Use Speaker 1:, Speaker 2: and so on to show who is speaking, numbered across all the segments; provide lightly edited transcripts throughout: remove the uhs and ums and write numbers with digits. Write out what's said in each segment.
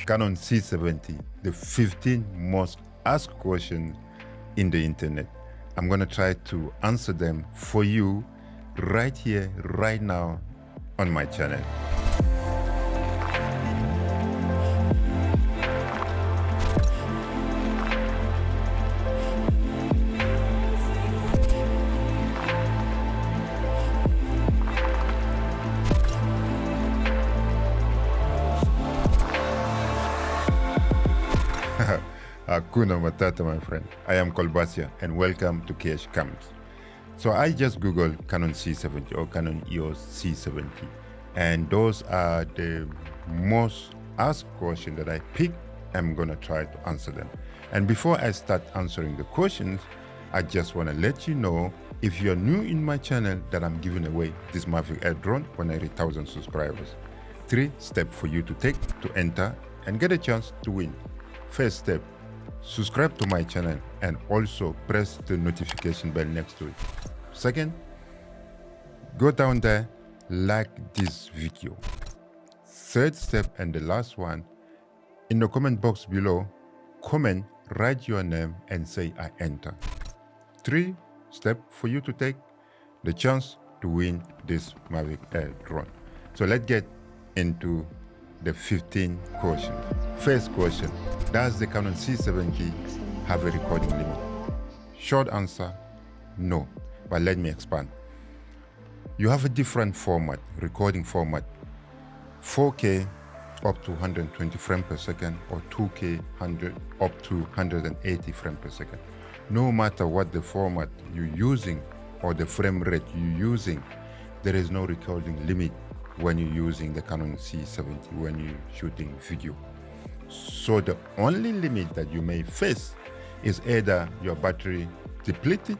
Speaker 1: Canon C70, the 15 most asked questions in the internet. I'm going to try to answer them for you right here, right now on my channel. Hakuna Matata, my friend. I am Kolbasia and welcome to KH Camps. So I just googled Canon C70 or Canon EOS C70, and those are the most asked questions that I picked. I'm gonna try to answer them. And before I start answering the questions, I just wanna let you know, if you're new in my channel, that I'm giving away this Mavic Air drone when I reach 1,000 subscribers. 3 steps for you to take to enter and get a chance to win. First step, subscribe to my channel and also press the notification bell next to it. Second, go down there, like this video. Third step and the last one, in the comment box below, comment, write your name and say I enter. 3 steps for you to take the chance to win this Mavic Air drone. So let's get into the 15 questions. First question, does the Canon C70 have a recording limit? Short answer, no, but let me expand. You have a different format, recording format, 4K up to 120 frames per second or 2K up to 180 frames per second. No matter what the format you're using or the frame rate you're using, there is no recording limit when you're using the Canon C70 when you're shooting video. So the only limit that you may face is either your battery depleted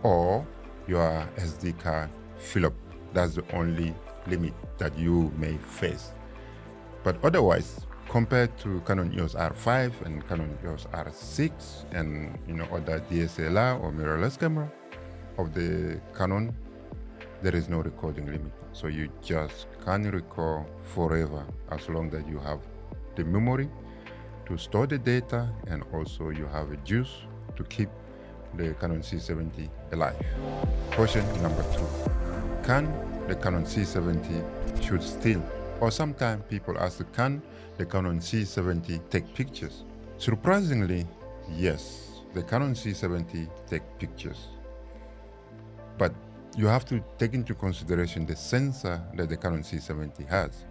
Speaker 1: or your SD card fill up. That's the only limit that you may face. But otherwise, compared to Canon EOS R5 and Canon EOS R6 and other DSLR or mirrorless camera of the Canon, there is no recording limit. So you just can record forever as long as you have the memory to store the data and also you have a juice to keep the Canon C70 alive. Question number 2. Can the Canon C70 shoot still? Or sometimes people ask, can the Canon C70 take pictures? Surprisingly, yes, the Canon C70 take pictures. But you have to take into consideration the sensor that the Canon C70 has.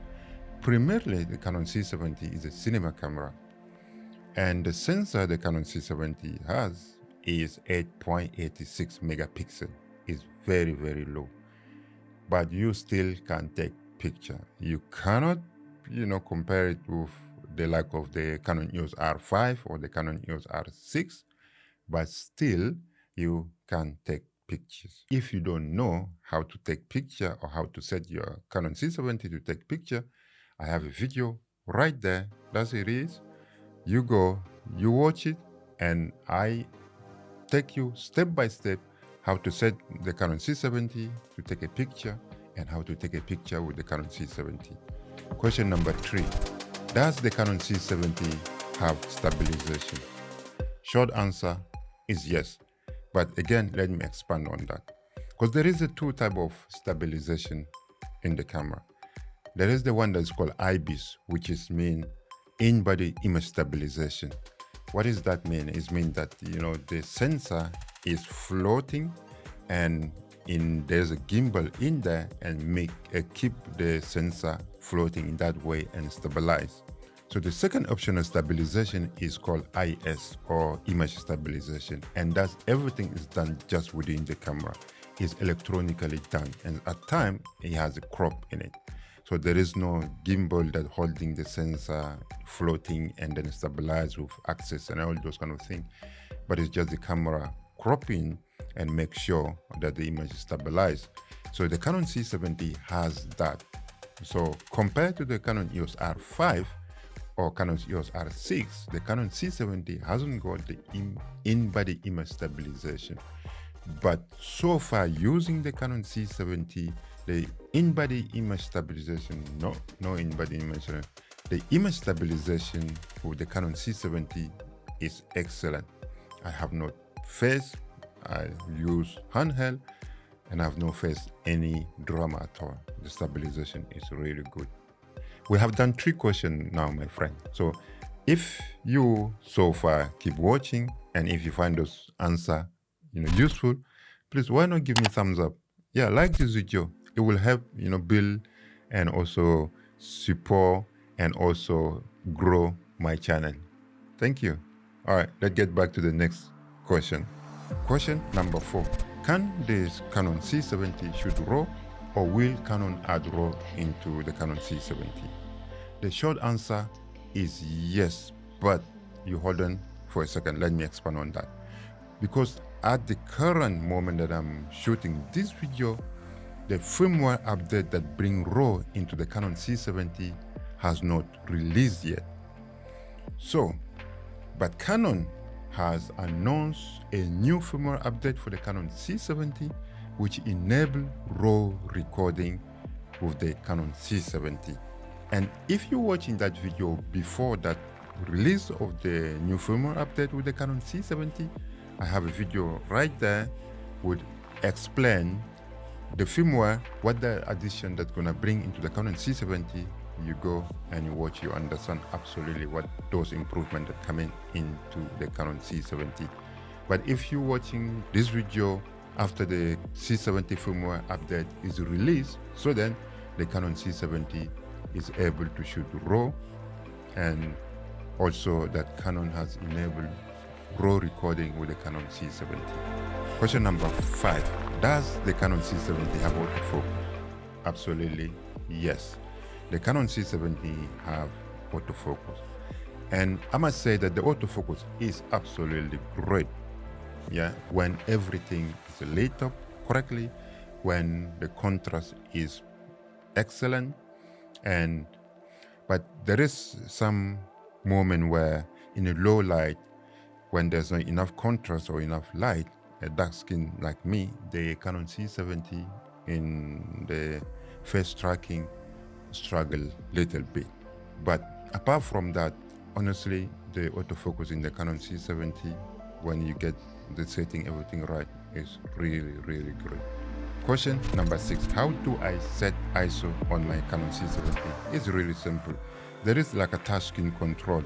Speaker 1: Primarily, the Canon C70 is a cinema camera, and the sensor the Canon C70 has is 8.86 megapixel. It's very, very low, but you still can take picture. You cannot, compare it with the like of the Canon EOS R5 or the Canon EOS R6, but still you can take pictures. If you don't know how to take picture or how to set your Canon C70 to take picture, I have a video right there. That's it is. You go, you watch it, and I take you step by step how to set the Canon C70 to take a picture and how to take a picture with the Canon C70. Question number 3. Does the Canon C70 have stabilization? Short answer is yes. But again, let me expand on that. Because there is a 2 type of stabilization in the camera. There is the one that is called IBIS, which is mean in-body image stabilization. What does that mean? It means that the sensor is floating and there's a gimbal in there and keep the sensor floating in that way and stabilize. So the second option of stabilization is called IS or image stabilization, and that's everything is done just within the camera. It's electronically done, and at times it has a crop in it. So there is no gimbal that holding the sensor floating and then stabilize with access and all those kind of things. But it's just the camera cropping and make sure that the image is stabilized. So the Canon C70 has that. So compared to the Canon EOS R5 or Canon EOS R6, the Canon C70 hasn't got the in-body image stabilization. But so far using the Canon C70, the in-body image stabilization, no in-body image The image stabilization with the Canon C70 is excellent. I have not faced, I use handheld, and I have not faced any drama at all. The stabilization is really good. We have done 3 questions now, my friend. So if you so far keep watching, and if you find those answer useful, please why not give me thumbs up. Yeah, like this video. It will help build and also support and also grow my channel. Thank you. All right, let's get back to the next question. Question number 4. Can this Canon C70 shoot RAW, or will Canon add RAW into the Canon C70? The short answer is yes, but you hold on for a second. Let me expand on that. Because at the current moment that I'm shooting this video, the firmware update that bring RAW into the Canon C70 has not released yet. So, but Canon has announced a new firmware update for the Canon C70, which enable RAW recording with the Canon C70. And if you're watching that video before that release of the new firmware update with the Canon C70, I have a video right there would explain the firmware, what the addition that's gonna bring into the Canon C70. You go and you watch, you understand absolutely what those improvements that come into the Canon C70. But if you're watching this video after the C70 firmware update is released, so then the Canon C70 is able to shoot RAW, and also that Canon has enabled RAW recording with the Canon C70. Question number 5. Does the Canon C70 have autofocus? Absolutely yes. The Canon C70 have autofocus, and I must say that the autofocus is absolutely great. Yeah, when everything is lit up correctly, when the contrast is excellent, but there is some moment where in a low light, when there's not enough contrast or enough light, a dark skin like me, the Canon C70 in the face tracking struggle little bit. But apart from that, honestly, the autofocus in the Canon C70, when you get the setting everything right, is really great. Question number 6. How do I set ISO on my Canon C70? It's really simple. There is like a touchscreen control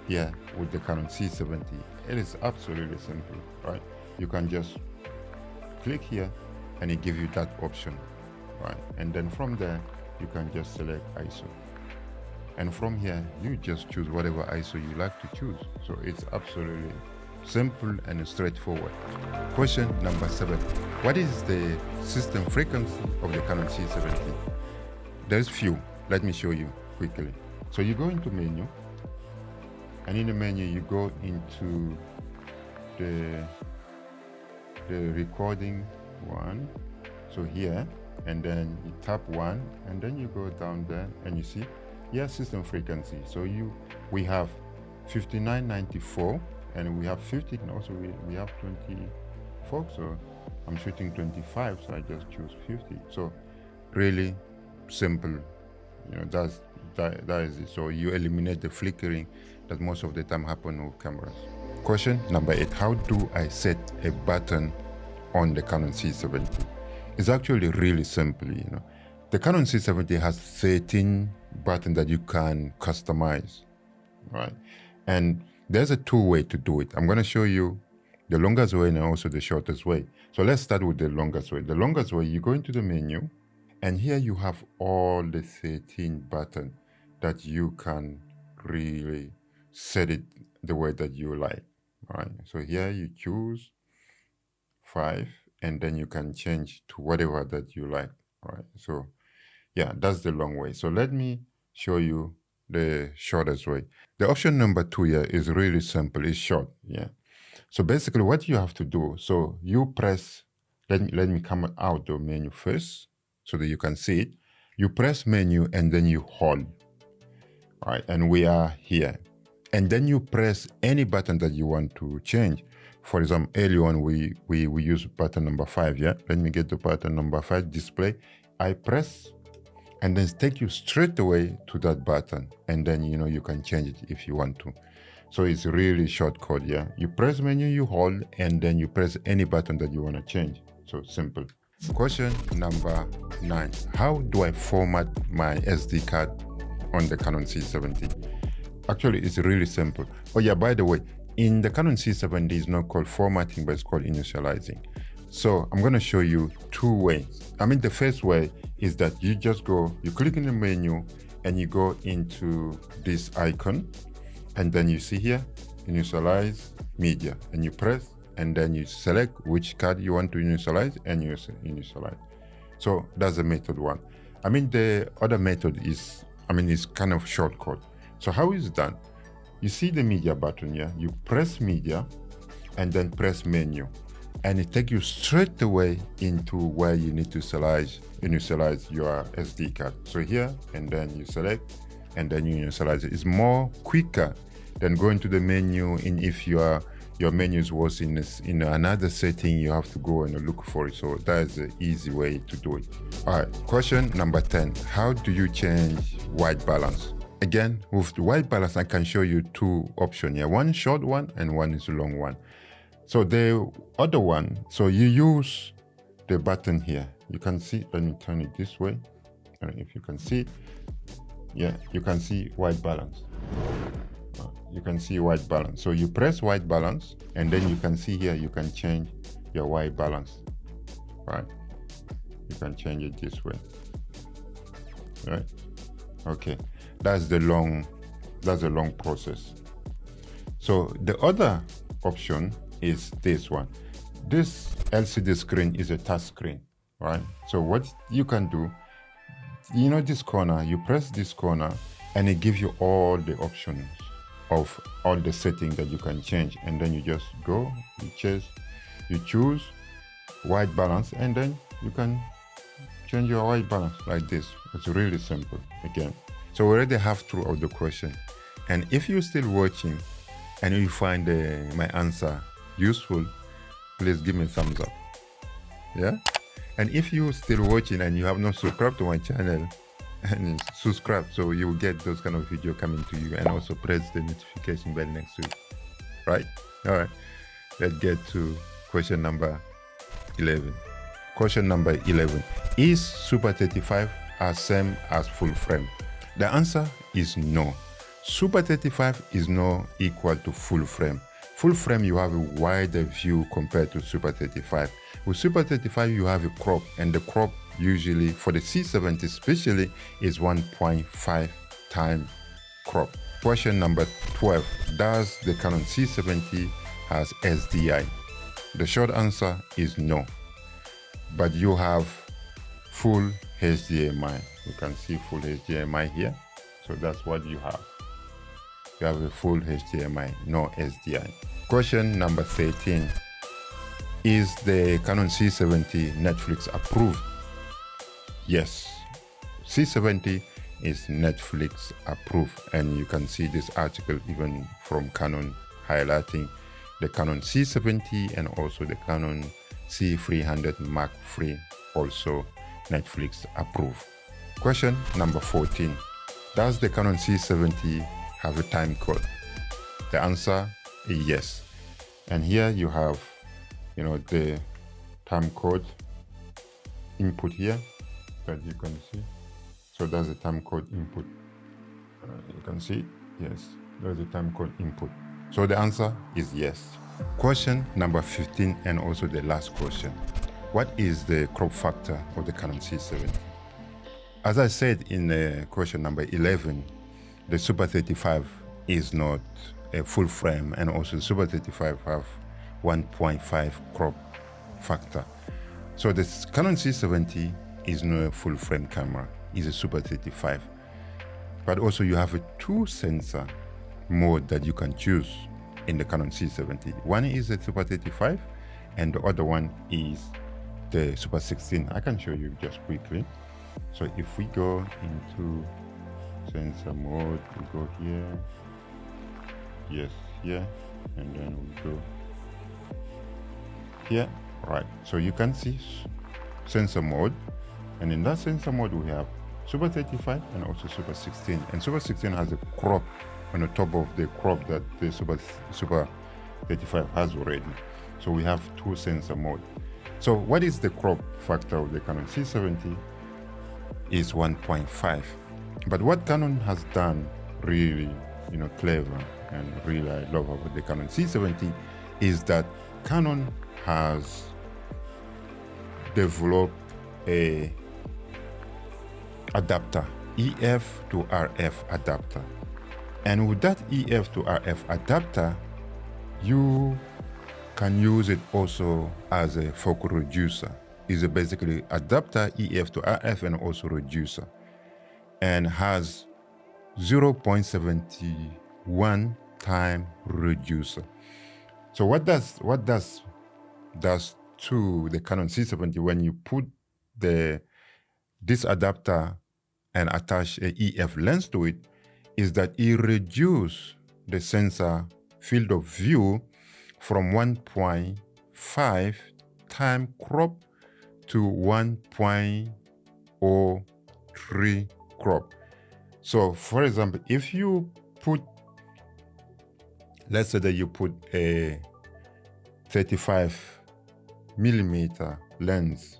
Speaker 1: here with the Canon C70. It is absolutely simple, right? You can just click here and it gives you that option, right? And then from there, you can just select ISO. And from here, you just choose whatever ISO you like to choose. So it's absolutely simple and straightforward. Question number 7. What is the system frequency of the Canon C70? There's few. Let me show you quickly. So you go into menu, and in the menu you go into the recording one. So here, and then you tap 1, and then you go down there and you see system frequency. So we have 5994, and we have 50, and also we have 24. So I'm shooting 25, so I just choose 50. So really simple, that is it. So you eliminate the flickering that most of the time happen with cameras. Question number 8. How do I set a button on the Canon C70? It's actually really simple. The Canon C70 has 13 buttons that you can customize, right? And there's a 2-way to do it. I'm going to show you the longest way and also the shortest way. So let's start with the longest way. The longest way, you go into the menu, and here you have all the 13 buttons that you can really set it the way that you like, right? So here you choose 5, and then you can change to whatever that you like, right? So yeah, that's the long way. So let me show you the shortest way. The option number 2 here is really simple. It's short. Yeah. So basically what you have to do, so you press, let me come out the menu first so that you can see it. You press menu and then you hold, right? And we are here. And then you press any button that you want to change. For example, earlier on we use button number 5. Yeah. Let me get the button number 5 display. I press, and then take you straight away to that button, and then you can change it if you want to. So it's really shortcut. Yeah, you press menu, you hold, and then you press any button that you want to change. So simple. Question number 9: how do I format my SD card on the Canon C70? Actually, it's really simple. Oh yeah, by the way, in the Canon C70, it's not called formatting, but it's called initializing. So I'm going to show you 2 ways. I mean, the first way is that you just go, you click in the menu, and you go into this icon, and then you see here, initialize media, and you press, and then you select which card you want to initialize, and you initialize. So that's the method 1. I mean, the other method is, it's kind of shortcut. So how is it done? You see the media button here, you press media, and then press menu, and it takes you straight away into where you need to initialize your SD card. So here, and then you select, and then you initialize it. It's more quicker than going to the menu. And if your menus was in another setting, you have to go and look for it. So that is the easy way to do it. All right, question number 10: how do you change white balance? Again, with the white balance, I can show you 2 options here. One short one and one is a long one. So the other one, so you use the button here. You can see, let me turn it this way. If you can see, yeah, you can see white balance. You can see white balance. So you press white balance, and then you can see here, you can change your white balance, right? You can change it this way, right? Okay, that's the long process. So the other option is this one. This LCD screen is a touch screen, right? So what you can do, this corner, you press this corner, and it gives you all the options of all the settings that you can change, and then you just go, you choose white balance, and then you can change your white balance like this. It's really simple again. So we already have throughout the question, and if you're still watching and you find my answer useful, please give me a thumbs up. Yeah, and if you're still watching and you have not subscribed to my channel, and subscribe so you will get those kind of video coming to you, and also press the notification bell next to it, right? All right, let's get to question number 11. Question number 11: is Super 35 as same as full frame? The answer is no. Super 35 is not equal to full frame. Full frame, you have a wider view compared to Super 35. With Super 35, you have a crop, and the crop usually for the C70 especially is 1.5 time crop. Question number 12: does the Canon C70 has SDI? The short answer is no, but you have full HDMI. You can see full HDMI here, so that's what you have. You have a full HDMI, no SDI. Question number 13: is the Canon C70 Netflix approved? Yes, C70 is Netflix approved, and you can see this article even from Canon highlighting the Canon C70 and also the Canon C300 Mark III, also Netflix approved. Question number 14: does the Canon C70 have a time code? The answer is yes. And here you have, the time code input here that you can see. So that's the time code input. You can see, yes, there's the time code input. So the answer is yes. Question number 15, and also the last question: what is the crop factor of the Canon C70? As I said in question number 11, the Super 35 is not a full frame, and also the Super 35 have 1.5 crop factor. So the Canon C70 is not a full frame camera, it's a Super 35. But also you have a 2 sensor mode that you can choose in the Canon C70. One is the Super 35 and the other one is the Super 16. I can show you just quickly. So if we go into sensor mode, we go here, yes, here, and then we go here, right? So you can see sensor mode, and in that sensor mode we have Super 35 and also Super 16. And Super 16 has a crop on the top of the crop that the Super 35 has already. So we have two sensor mode. So what is the crop factor of the Canon C70? Is 1.5. But what Canon has done really, clever and really I love about the Canon C70 is that Canon has developed a adapter, EF to RF adapter. And with that EF to RF adapter, you can use it also as a focal reducer. It's basically adapter, EF to RF, and also reducer, and has 0.71 time reducer. So what does to the Canon C70 when you put this adapter and attach a EF lens to it is that it reduces the sensor field of view from 1.5 time crop to 1.03 crop. So for example, if you put, let's say that you put a 35 millimeter lens,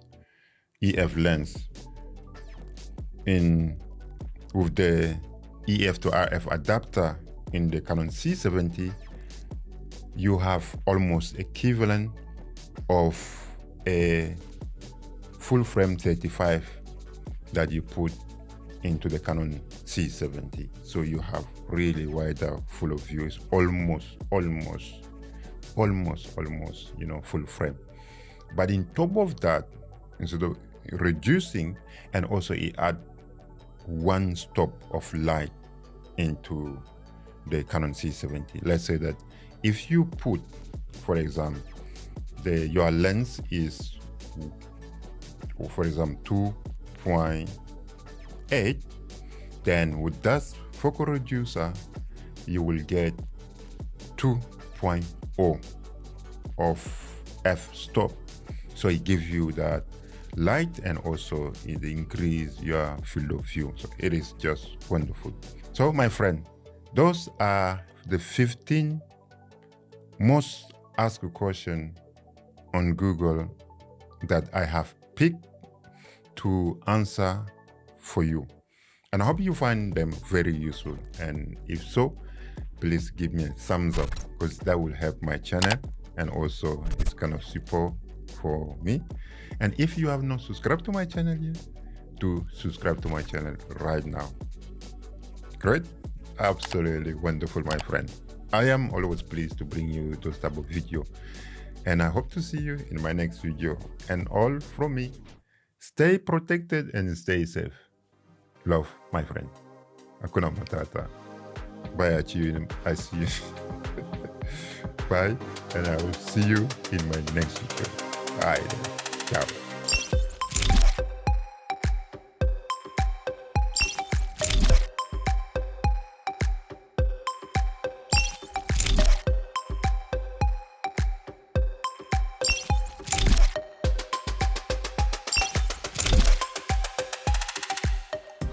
Speaker 1: EF lens, in with the EF to RF adapter in the Canon C70, you have almost equivalent of a full frame 35 that you put into the Canon C70. So you have really wider full of view. It's almost, full frame. But in top of that, instead of reducing, and also it add one stop of light into the Canon C70. Let's say that if you put, for example, your lens is, for example, 2.8, then with that focal reducer, you will get 2.0 of f-stop. So it gives you that light and also it increase your field of view. So it is just wonderful. So my friend, those are the 15 most asked questions on Google that I have picked to answer for you. And I hope you find them very useful. And if so, please give me a thumbs up, because that will help my channel and also it's kind of support for me. And if you have not subscribed to my channel yet, do subscribe to my channel right now. Great, absolutely wonderful, my friend. I am always pleased to bring you those type of video, and I hope to see you in my next video. And all from me, stay protected and stay safe. Love, my friend. Hakuna Matata. Bye, I see you. Bye, and I will see you in my next video. Bye. Ciao.